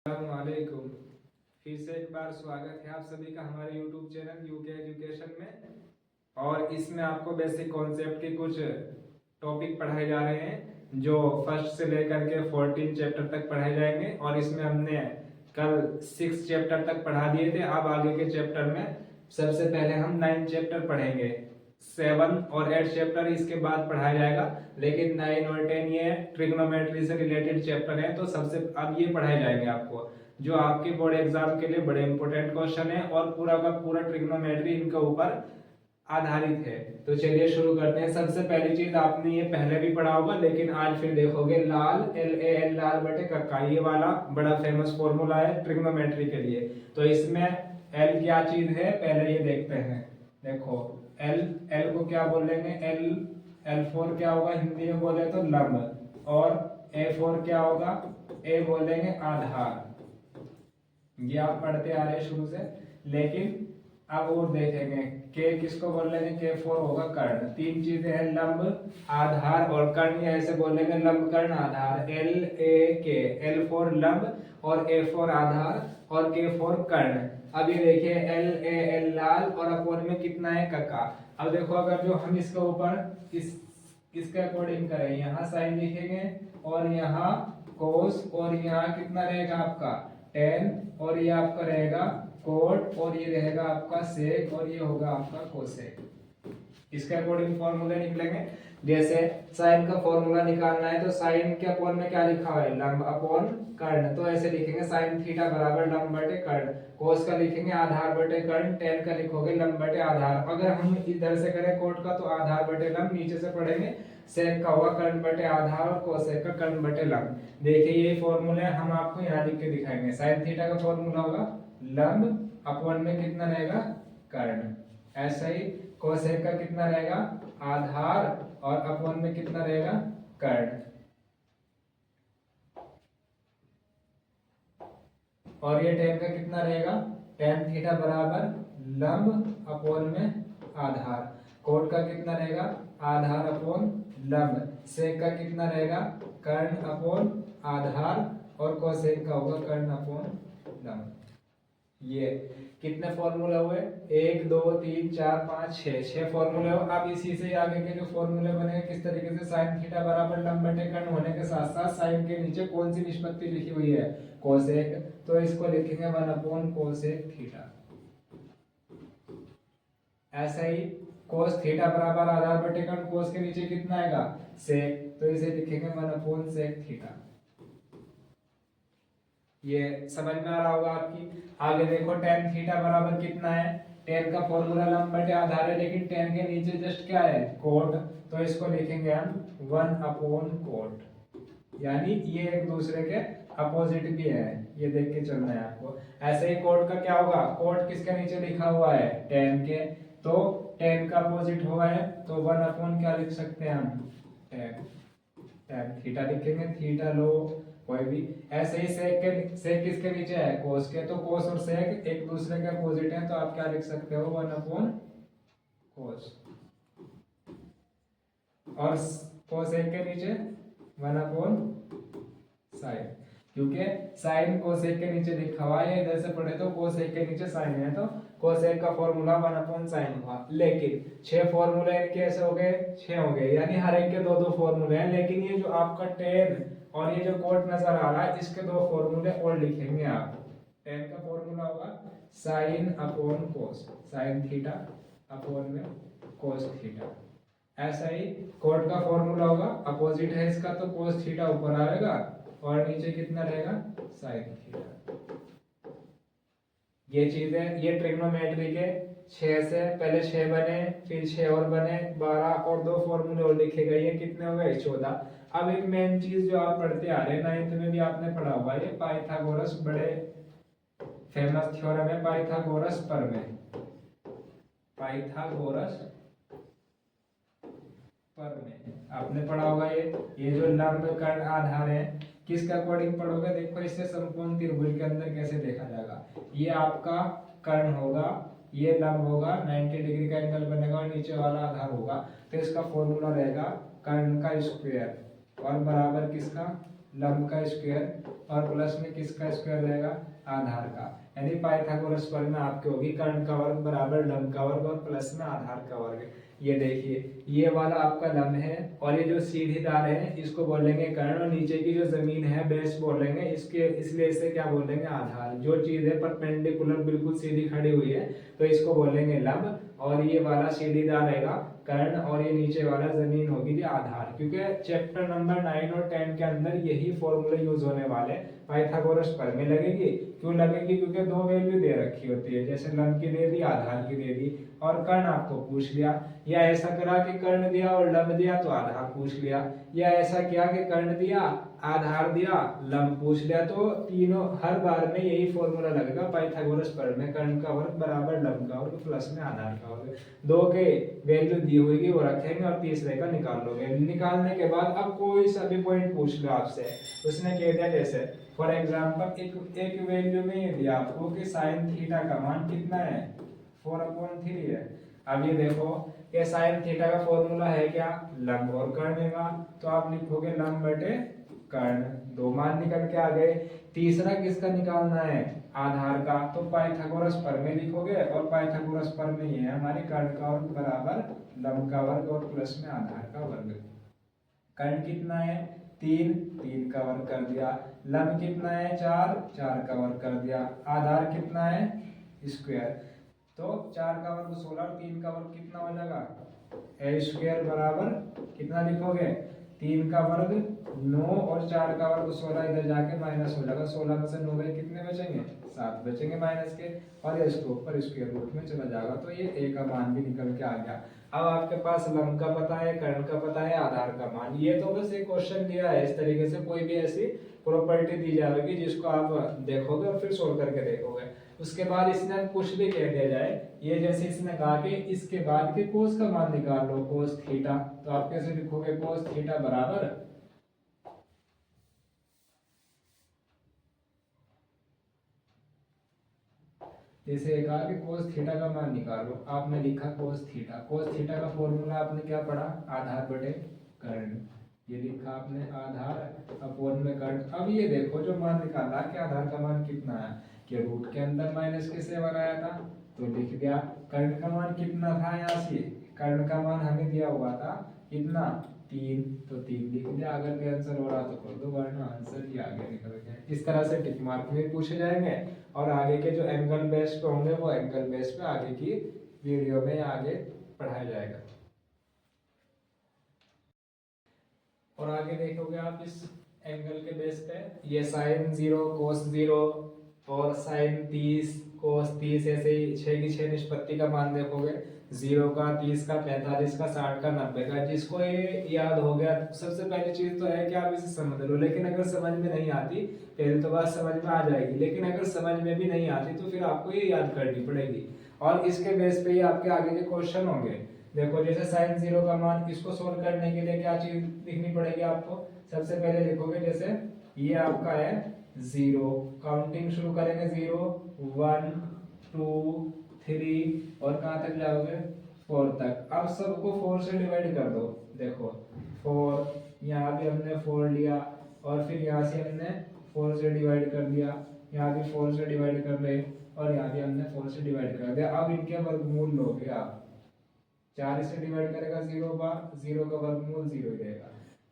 अस्सलामुअलैकुम। फिर से एक बार स्वागत है आप सभी का हमारे YouTube चैनल यूके एजुकेशन में। और इसमें आपको बेसिक कॉन्सेप्ट के कुछ टॉपिक पढ़ाए जा रहे हैं जो फर्स्ट से लेकर के 14 चैप्टर तक पढ़ाए जाएंगे। और इसमें हमने कल 6 चैप्टर तक पढ़ा दिए थे। अब आगे के चैप्टर में सबसे पहले हम 9 चैप्टर पढ़ेंगे। 7 और 8 चैप्टर इसके बाद पढ़ाया जाएगा, लेकिन 9 और 10 ये ट्रिग्नोमेट्री से रिलेटेड चैप्टर है, तो सबसे अब ये पढ़ाए जाएंगे आपको, जो आपके बोर्ड एग्जाम के लिए बड़े इंपॉर्टेंट क्वेश्चन है और पूरा का पूरा ट्रिग्नोमेट्री इनके ऊपर आधारित है। तो चलिए शुरू करते हैं। सबसे पहली चीज, आपने ये पहले भी पढ़ा होगा लेकिन आज फिर देखोगे, लाल LAL लाल बटे कक्का, ये वाला बड़ा फेमस फॉर्मूला है ट्रिग्नोमेट्री के लिए। तो इसमें L क्या चीज है पहले ये देखते हैं। देखो L को क्या बोलेंगे, L4 क्या होगा, हिंदी में बोले तो लंब, और A4 क्या होगा, A बोलेंगे आधार। ये आप पढ़ते आ रहे शुरू से, लेकिन अब और देखेंगे K किसको बोल लेंगे, K4 होगा कर्ण। तीन चीजें हैं, लंब, आधार और कर्ण, ऐसे बोलेंगे लंब कर्ण आधार। LAK, L4 लंब और A4 आधार और K4 कर्ण। अब ये देखिए LAL लाल और अपोन में कितना है कक्का। अब देखो, अगर जो हम इसके ऊपर इसके अकॉर्डिंग करें, यहाँ साइन लिखेंगे और यहाँ कोस, और यहाँ कितना रहेगा आपका tan, और ये आपका रहेगा कोट, और ये रहेगा आपका सेक, और ये होगा आपका कोसेक। इसके अकॉर्डिंग फॉर्मूले निकलेंगे। जैसे साइन का फॉर्मूला निकालना है तो साइन के अपोन में क्या लिखा हुआ है, लंब अपोन कर्ण, तो ऐसे लिखेंगे साइन थीटा बराबर लंब बटे कर्ण। कोस का लिखेंगे आधार बटे कर्ण, टेन का लिखोगे लंब बटे आधार। अगर हम इधर से करें कोट का तो आधार बटे लंब, नीचे से पढ़ेंगे सेक का होगा कर्ण बटे आधार और कोसेक का कर्ण बटे लंब। देखिए ये फॉर्मूले हम आपको यहाँ लिख के दिखाएंगे। साइन थीटा का फॉर्मूला होगा लंब अपोन में कितना रहेगा कर्ण, ऐसा ही कोसेक का कितना रहेगा आधार और अपोन में कितना रहेगा कर्ण। और ये टेन का कितना रहेगा, टेन थीटा बराबर लंब अपोन में आधार। कोट का कितना रहेगा आधार अपोन लंब। सेक का कितना रहेगा कर्ण अपोन आधार, और कोसेक का होगा कर्ण अपोन लंब। ये कितने फॉर्मूले हुए, 1 2 3 4 5 6 फॉर्मूले हो। अब इसी से आगे के जो फॉर्मूले बनेंगे किस तरीके से, साइन थीटा बराबर लंब बटे कर्ण होने के साथ साथ साइन के नीचे कौन सी निष्पत्ति लिखी हुई है, कोसेक, तो इसको लिखेंगे 1 अपॉन कोसेक थीटा। ऐसा ही कोस थीटा बराबर आधार बटे कर्ण, कोस के नीचे कितना आएगा सेक, तो इसे लिखेंगे 1 अपॉन सेक थीटा। ये समझ में आ रहा होगा आपकी। आगे देखो tan थीटा बराबर कितना है, tan का फॉर्मूला लंब बटे आधार है, लेकिन tan के नीचे जस्ट क्या है कोट, तो इसको लिखेंगे हम 1 अपॉन कोट। यानी ये एक दूसरे के अपोजिट भी है, ये देख के चलना है आपको। ऐसे ही कोट का क्या होगा, कोट किसके नीचे लिखा हुआ है tan के, तो tan का अपोजिट हुआ है तो 1 अपॉन क्या लिख सकते हैं हम tan थीटा लिखेंगे, थीटा लो कोई भी। ऐसे ही सेक किसके नीचे है कोस के, तो कोस और सेक एक दूसरे के अपोजिट हैं, तो आप क्या लिख सकते हो 1 अपॉन कोस। और कोसेक के नीचे 1 अपॉन साइन, क्योंकि साइन कोसेक के नीचे लिखा हुआ है, इधर से पढ़े तो कोसेक के नीचे साइन है, तो कोसेक का फॉर्मूला 1 अपॉन साइन हुआ। लेकिन 6 फॉर्मूले इनके ऐसे हो गए, 6 हो गए, यानी हर एक के 2 फॉर्मूले हैं। लेकिन ये जो आपका टेन और ये जो कोट नजर आ रहा है, इसके 2 फॉर्मूले और लिखेंगे आप। टेन का फॉर्मूला होगा साइन अपॉन कोस, साइन थीटा अपॉन में कोस थीटा। ऐसा ही कोट का फॉर्मूला होगा, अपोजिट है इसका, तो कोस थीटा ऊपर आएगा और नीचे कितना रहेगा साइन थीटा। ये चीजें, ये ट्रिग्नोमेट्री के 6 से पहले 6 बने, फिर 6 और बने 12, और 2 फॉर्मूले और लिखे गए, ये कितने हो गए 14। अब एक मेन चीज जो आप पढ़ते आ रहे हैं, 9th में भी आपने पढ़ा हुआ है, ये पाइथागोरस बड़े फेमस थ्योरम है, पाइथागोरस प्रमेय। पाइथागोरस प्रमेय आपने पढ़ा होगा। ये जो लंब कर्ण आधार है, किसके अकॉर्डिंग पढ़ोगे, देखो इससे समकोण त्रिभुज के अंदर कैसे देखा जाएगा। ये आपका कर्ण होगा, ये लंब होगा, 90 डिग्री का एंगल बनेगा, और नीचे वाला आधार होगा, तो इसका फॉर्मूला रहेगा कर्ण का स्क्वायर और बराबर किसका लंब का स्क्वायर और प्लस में किसका स्क्वायर रहेगा, आधार का। यानी पाइथागोरस प्रमेय में आपके होगी कर्ण का वर्ग बराबर लंब का वर्ग और प्लस में आधार का वर्ग। ये देखिए ये वाला आपका लंब है और ये जो सीढ़ीदार है इसको बोलेंगे कर्ण, और नीचे की जो जमीन है बेस बोलेंगे इसके, इसलिए इसे क्या बोलेंगे, आधार। जो चीज है परपेंडिकुलर बिल्कुल सीधी खड़ी हुई है तो इसको बोलेंगे लंब, और ये वाला सीढ़ीदार रहेगा कर्ण और ये नीचे वाला जमीन होगी जी आधार। क्योंकि चैप्टर नंबर 9 और 10 के अंदर यही फॉर्मूले यूज होने वाले। पाइथागोरस प्रमेय लगेगी, क्यों लगेगी, क्योंकि दो वैल्यू दे रखी होती है, जैसे लंब की दे दी, आधार की दे दी, और कर्ण आपको पूछ लिया, या ऐसा करा कि कर्ण दिया और लंब दिया तो आधार पूछ लिया, या ऐसा किया कि कर्ण दिया आधार दिया लंब पूछ लिया, तो तीनों हर बार में यही फॉर्मूला लगेगा पाइथागोरस प्रमेय, कर्ण का वर्ग बराबर लंब का वर्ग प्लस में आधार का वर्ग। दो के वैल्यू दी हुई वो रखेंगे और तीसरे का निकाल लोगे। निकालने के बाद अब कोई सा भी पॉइंट पूछ लो आपसे, उसने कह दिया जैसे फॉर एग्जांपल एक वैल्यू में ये दिया आपको कि साइन थीटा का मान कितना है, 4/3 है। अब ये देखो ये साइन थीटा का फॉर्मूला है क्या, लंब और कर्ण का, तो आप लिखोगे लंब बटे कर्ण, दो मान निकल के आ गए। तीसरा किसका निकालना है, आधार का, तो पाइथागोरस प्रमेय लिखोगे, और पाइथागोरस प्रमेय ये है हमारे कर्ण का वर्ग बराबर लंब का वर्ग और प्लस में आधार का वर्ग। कर्ण कितना है 3, 3 का वर्ग कर दिया, लंब कितना है 4, 4 का वर्ग कर दिया, आधार कितना है स्क्वायर, तो 4 का वर्ग 16 और 3 का वर्ग कितना हो जाएगा, ए स्क्वायर बराबर कितना लिखोगे 3 का वर्ग 9 और 4 का वर्ग 16, इधर जाके माइनस हो जाएगा, 16 में से 9 गए कितने बचेंगे, 7 बचेंगे माइनस के, और इसके ऊपर स्क्वायर रूट में चला जाएगा, तो ये ए का मान भी निकल के आ गया। अब आपके पास लंब का पता है, कर्ण का पता है, आधार का मान, ये तो बस एक क्वेश्चन दिया है। इस तरीके से कोई भी ऐसी प्रॉपर्टी दी जाएगी जिसको आप देखोगे और फिर सोल्व करके देखोगे। उसके बाद इसने कुछ भी कह दिया जाए, ये जैसे इसने कहा कि इसके बाद के कोस का मान निकाल लो, कोस थीटा, तो आप कैसे लिखोगे, कोस थीटा बराबर जैसे कहा कि कोस थीटा का मान निकालो, आपने लिखा कोस थीटा, कोस थीटा का फॉर्मूला आपने क्या पढ़ा, आधार बटे कर्ण, ये लिखा आपने आधार अपॉन में कर्ण। अब ये देखो जो मान निकाला कि आधार का मान कितना है, कि रूट के अंदर माइनस के 7 आया था तो लिख दिया, कर्ण का मान कितना था, यहाँ से कर्ण का मान हमें दिया हुआ था कितना 3, तो 3 लिख दिया, अगर कोई आंसर हो रहा तो कर दो, वरना आंसर ही आगे निकल गया। इस तरह से टिक मार्क में पूछे जाएंगे, और आगे के जो एंगल बेस पे होंगे वो एंगल बेस पे आगे की वीडियो में आगे पढ़ाया जाएगा। और आगे देखोगे आप इस एंगल के बेस पे ये साइन 0 कोस 0 और साइन 30 कोस 30 ऐसे ही 6 की 6 निष्पत्ति का मान देखोगे, 0 का 30 का 45 का 60 का 90 का। जिसको ये याद हो गया, सबसे पहली चीज तो है कि आप इसे समझ लो, लेकिन अगर समझ में नहीं आती, पहले तो बात समझ में आ जाएगी, लेकिन अगर समझ में भी नहीं आती तो फिर आपको ये याद करनी पड़ेगी, और इसके बेस पे ही आपके आगे के क्वेश्चन होंगे। देखो जैसे साइन 0 का मान, इसको सोल्व करने के लिए क्या चीज लिखनी पड़ेगी आपको, सबसे पहले लिखोगे जैसे ये आपका है 0, काउंटिंग शुरू करेंगे 0 1 2 3 और कहां तक जाओगे 4 तक। अब सबको 4 से डिवाइड कर दो, देखो 4, यहाँ भी हमने 4 लिया, और फिर यहाँ से हमने 4 से डिवाइड कर दिया, यहाँ भी 4 से डिवाइड कर रहे, और यहाँ भी हमने 4 से डिवाइड कर दिया। अब इनके वर्गमूल लोगे आप, 4 से डिवाइड करेगा 0 बार, 0 का वर्गमूल 0 ही रहेगा,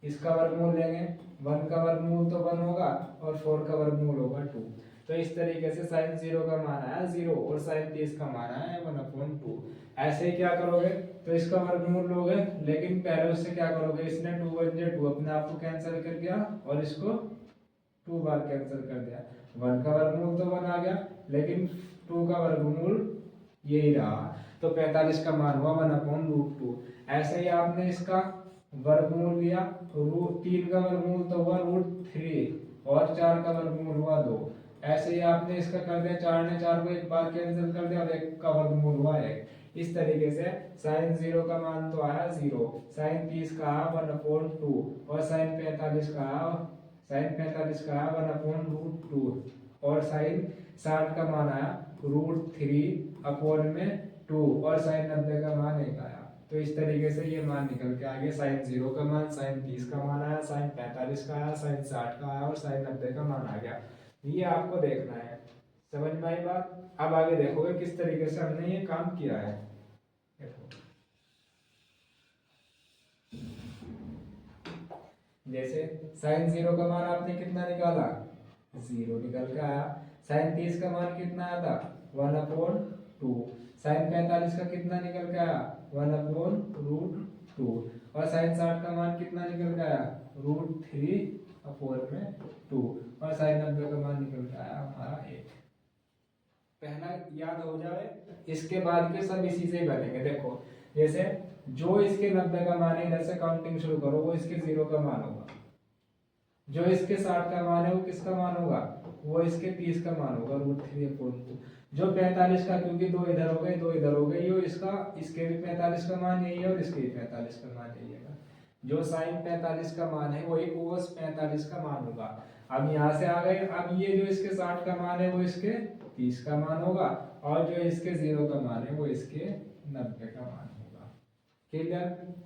इसका वर्गमूल लेंगे 1 का वर्गमूल तो 1 होगा, और 4 का वर्गमूल होगा 2। तो इस तरीके से साइन 0 का मान आया 0 और साइन 30 का मान आया 1/2। ऐसे ही क्या करोगे, तो इसका वर्गमूल लोगे, लेकिन पहले उससे क्या करोगे, इसने 2 1 2 अपने आप को कैंसिल कर दिया, और इसको 2 बार कैंसिल कर दिया, 1 का वर्गमूल तो 1 आ गया, लेकिन 2 का वर्गमूल यही रहा, तो 45 का मान हुआ 1/√2। ऐसे ही आपने इसका वर्गमूल लिया, 3 का वर्गमूल तो हुआ √3 और 4 का वर्गमूल हुआ 2। ऐसे ही आपने इसका कर दिया, 4 ने 4 को एक बार कैंसिल कर दिया, और 1 का वर्गमूल हुआ 1। इस तरीके से साइन 0 का मान तो आया 0, साइन 30 का आया 1/2, और साइन 45 का आया 1/√2, और साइन 60 का मान आया √3/2, और साइन 90 का मान 1 आया। तो इस तरीके से ये मान निकल के आ गया। साइन 0 का मान, साइन 30 का मान आया, साइन 45 का आया, साइन 60 का आया और साइन 90 का मान आ गया। ये आपको देखना है। समझ में आई बात? अब आगे देखोगे किस तरीके से हमने ये काम किया है। देखो जैसे साइन 0 का मान आपने कितना निकाला, 0 निकल के आया। साइन 30 का मान कितना आया था, 1/2। साइन 45 का कितना निकल के आया, 1/√2। और साइन 60 का मान कितना निकल के आया, √3/2। और साइन 90 का मान निकल के आया हमारा 1। पहला याद हो जाए, इसके बाद के सब इसी से ही बनेंगे। देखो जैसे जो इसके 90 का मान है, इधर से काउंटिंग शुरू करो, वो इसके 0 का मान होगा। जो इसके 60 का मान है वो किसका मान होगा, वो इसके 30 का मान होगा, √3/2। जो 45 का, क्योंकि 2 इधर हो गए 2 इधर हो गए, ये इसका, इसके भी 45 का मान यही है और इसके भी 45 का मान यही है। जो साइन 45 का मान है वही कोस 45 का मान होगा। अब यहाँ से आ गए, अब ये जो इसके 60 का मान है वो इसके 30 का मान होगा, और जो इसके 0 का मान है वो इसके 90 का मान होगा। क्लियर?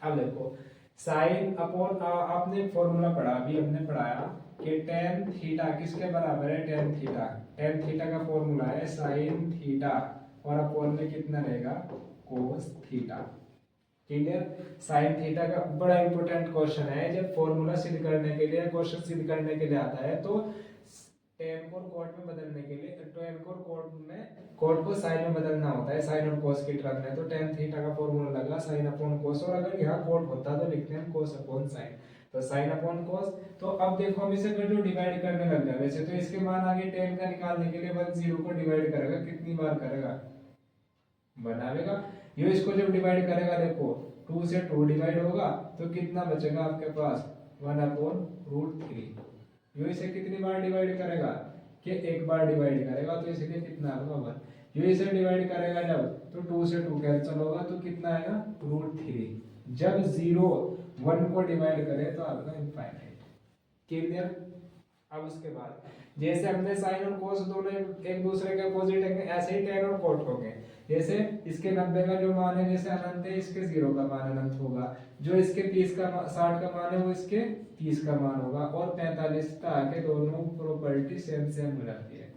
अब देखो साइन अपॉन, आपने फॉर्मूला पढ़ा, अभी हमने पढ़ाया कि टेन थीटा किसके बराबर है, टेन थीटा। टेन थीटा का फॉर्मूला है साइन थीटा और अपॉन में कितना रहेगा, cos theta. Clear? Sine theta का बड़ा इंपॉर्टेंट क्वेश्चन है। जब फॉर्मूला सिद्ध करने के लिए, क्वेश्चन सिद्ध करने के लिए आता है तो टेन को कोट में बदलने के लिए, टेन को कोट में, कोट को साइन में बदलना होता है, साइन और कोस की टर्म में। तो टेन थीटा का फॉर्मूला लगा साइन अपॉन कोस, और अगर यहाँ कोट होता तो लिखते हैं कोस अपॉन साइन। तो साइन अपॉन कोस। तो अब देखो हम इसे कर जो डिवाइड करने लग जाए, वैसे तो इसके मान आगे टेन का निकालने के लिए बस 0 को डिवाइड करेगा, कितनी बार करेगा, बनावेगा। ये इसको जब डिवाइड करेगा, देखो 2 से 2 डिवाइड होगा तो कितना बचेगा आपके पास, 1/√3। यो इसे कितनी बार डिवाइड करेगा, कि एक बार डिवाइड करेगा, तो इसलिए कितना होगा 1। यो इसे डिवाइड करेगा जब, तो 2 से 2 कैंसिल होगा, तो कितना आएगा, √3। जब 0 1 को डिवाइड करे तो आपका इनफाइनाइट। क्लियर? अब उसके बाद जैसे हमने साइन और कोस दोनों एक दूसरे के अपोजिट है, ऐसे ही टेन और कोट हो गए। जैसे इसके 90 का जो मान है जैसे अनंत है, इसके 0 का मान अनंत होगा। जो इसके 30 का 60 का मान है वो इसके 30 का मान होगा। और 45 का आके दोनों प्रॉपर्टी सेम सेम हो जाती है,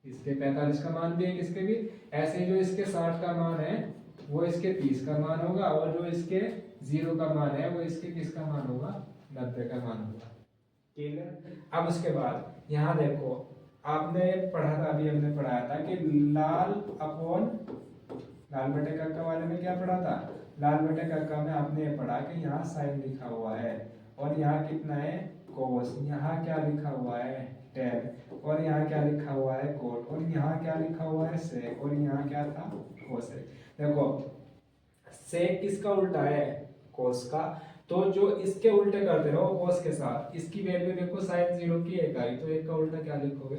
इसके 45 का मान भी है, इसके भी। ऐसे जो इसके 60 का मान है वो इसके 30 का मान होगा, और जो इसके 0 का मान है वो इसके किसका मान होगा, 90 का मान होगा। क्लियर? अब उसके बाद यहाँ देखो, आपने पढ़ा था, अभी हमने पढ़ाया था कि लाल अपॉन, लाल बटे कक्का वाले में क्या पढ़ा था, लाल बटे कक्का में आपने ये पढ़ा कि यहाँ साइन लिखा हुआ है, और यहाँ कितना है, कोस। यहाँ क्या लिखा हुआ है, टेन। और यहाँ क्या लिखा हुआ है, कोट। और यहाँ क्या लिखा हुआ है, सेक। और यहाँ क्या था, कोसेक। देखो सेक किसका उल्टा है, कोस का। तो जो इसके उल्टे करते रहो कोस के साथ, इसकी वैल्यू देखो साइन 0 की 1 आई, तो 1 का उल्टा क्या लिखोगे,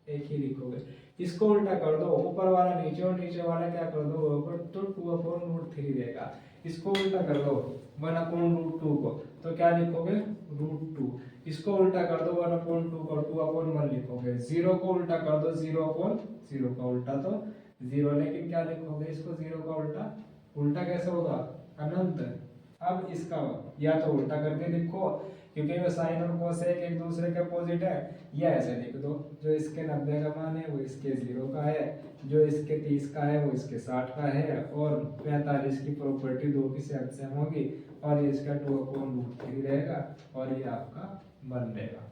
1 ही लिखोगे। इसको उल्टा कर दो, ऊपर वाला नीचे और नीचे वाला क्या कर दो ऊपर, तो 2/√3 देगा। इसको उल्टा कर दो 1/√2 को, तो क्या लिखोगे, √2। इसको उल्टा कर दो 1/2 को, 2/1 लिखोगे। 0 को उल्टा कर दो 0/0 का उल्टा तो 0, लेकिन क्या लिखोगे इसको, 0 का उल्टा, उल्टा कैसे होगा, अनंत। अब इसका या तो उल्टा करके लिखो, क्योंकि वो साइन और कोसेक एक दूसरे के अपोजिट है, या ऐसे लिख दो, जो इसके 90 का मान है वो इसके 0 का है, जो इसके 30 का है वो इसके 60 का है, और 45 की प्रॉपर्टी 2 की सेम सेम होगी, और ये इसका 2/√3 रहेगा, और ये आपका बन रहेगा।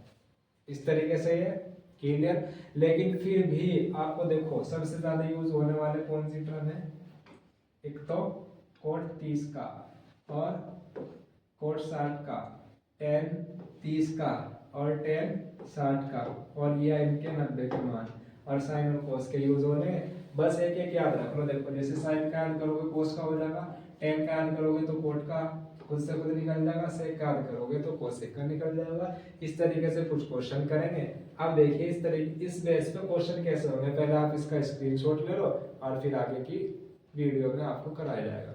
इस तरीके से ये क्लियर। लेकिन फिर भी आपको देखो सबसे ज्यादा यूज होने वाले कौन सी टर्म है, एक तो कोट 30 का और कोट 60 का, टेन 30 का और टेन 60 का, और ये इनके 90 के मान, और साइन और कोस के यूज होने। बस एक एक याद रख लो। देखो जैसे साइन का याद करोगे कोस का हो जाएगा, टेन का याद करोगे तो कोट का खुद से खुद निकल जाएगा, सेक का याद करोगे तो कोसेक का निकल जाएगा। इस तरीके से कुछ क्वेश्चन करेंगे। अब देखिए इस तरीके, इस बेस पे क्वेश्चन कैसे होंगे, पहले आप इसका स्क्रीनशॉट ले लो और फिर आगे की वीडियो में आपको कराया जाएगा।